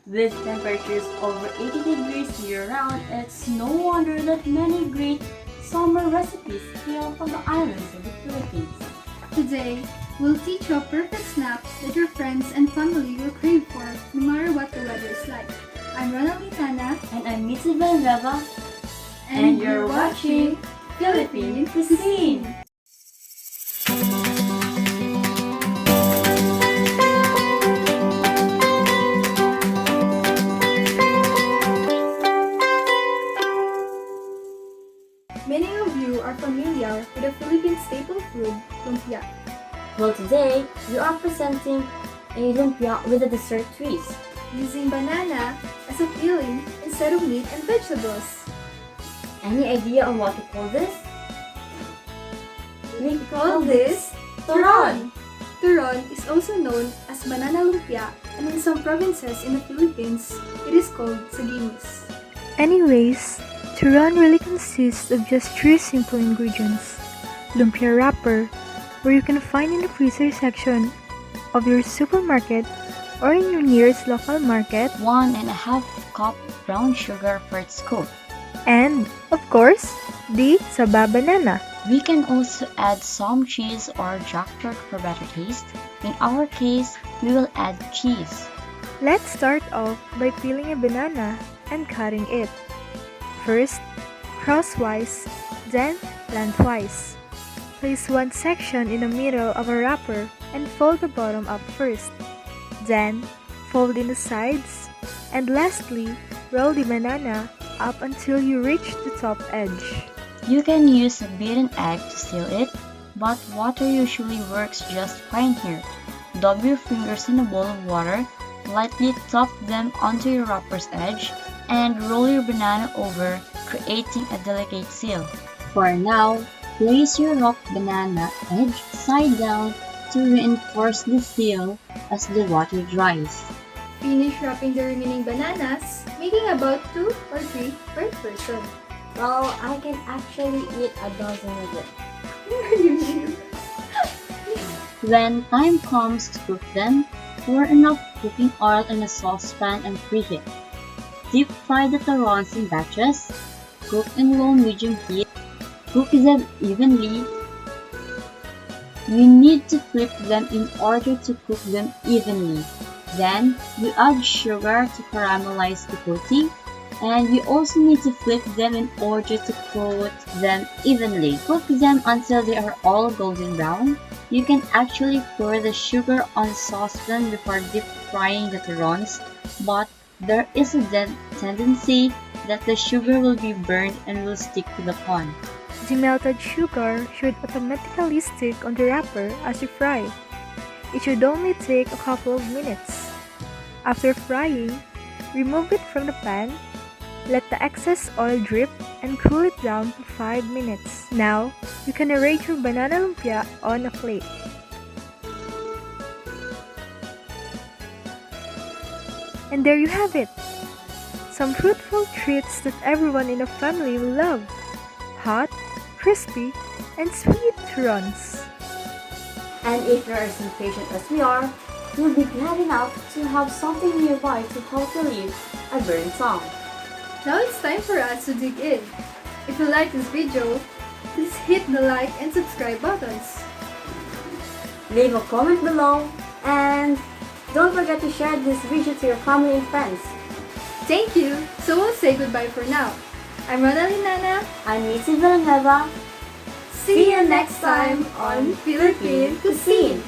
With temperatures over 80 degrees year-round, it's no wonder that many great summer recipes hail from the islands of the Philippines. Today, we'll teach you a perfect snack that your friends and family will crave for no matter what the weather is like. I'm Ronaldine Tana, And I'm Mitzi Villanueva, and you're watching Philippine Cuisine! Many of you are familiar with the Philippine staple food, lumpia. Well, today, we are presenting a lumpia with a dessert twist. Using banana as a filling instead of meat and vegetables. Any idea on what to call this? We call this Turon. Turon is also known as banana lumpia, and in some provinces in the Philippines, it is called sagimis. Anyways, Turon really consists of just three simple ingredients. Lumpia wrapper, where you can find in the freezer section of your supermarket or in your nearest local market, 1.5 cup brown sugar for its coat. and, of course, the saba banana. We can also add some cheese or jackfruit for better taste. In our case, we will add cheese. Let's start off by peeling a banana and cutting it. First, crosswise, then lengthwise. Place one section in the middle of a wrapper and fold the bottom up first. Then, fold in the sides, and lastly, roll the banana up until you reach the top edge. You can use a beaten egg to seal it, but water usually works just fine here. Dub your fingers in a bowl of water, lightly top them onto your wrapper's edge, and roll your banana over, creating a delicate seal. For now, place your rock banana edge side down to reinforce the seal as the water dries. Finish wrapping the remaining bananas, making about 2 or 3 per person. Well, I can actually eat a dozen of it. When time comes to cook them, pour enough cooking oil in a saucepan and preheat. Deep fry the turons in batches. Cook in low-medium heat. Cook them evenly. You need to flip them in order to cook them evenly. Then, you add sugar to caramelize the coating, and you also need to flip them in order to coat them evenly. Cook them until they are all golden brown. You can actually pour the sugar on saucepan before deep frying the turons, but there is a tendency that the sugar will be burned and will stick to the pan. The melted sugar should automatically stick on the wrapper as you fry. It should only take a couple of minutes. After frying, remove it from the pan, let the excess oil drip, and cool it down for 5 minutes. Now, you can arrange your banana lumpia on a plate. And there you have it! Some fruitful treats that everyone in the family will love. Hot, crispy, and sweet turons. And if you're as impatient as we are, you'll be glad enough to have something nearby to help relieve a burning tongue. Now it's time for us to dig in. If you like this video, please hit the like and subscribe buttons. Leave a comment below, and don't forget to share this video to your family and friends. Thank you, so we'll say goodbye for now. I'm Ronaldine Nana. I'm Mitzi Villanueva. See you next time on Philippine Cuisine.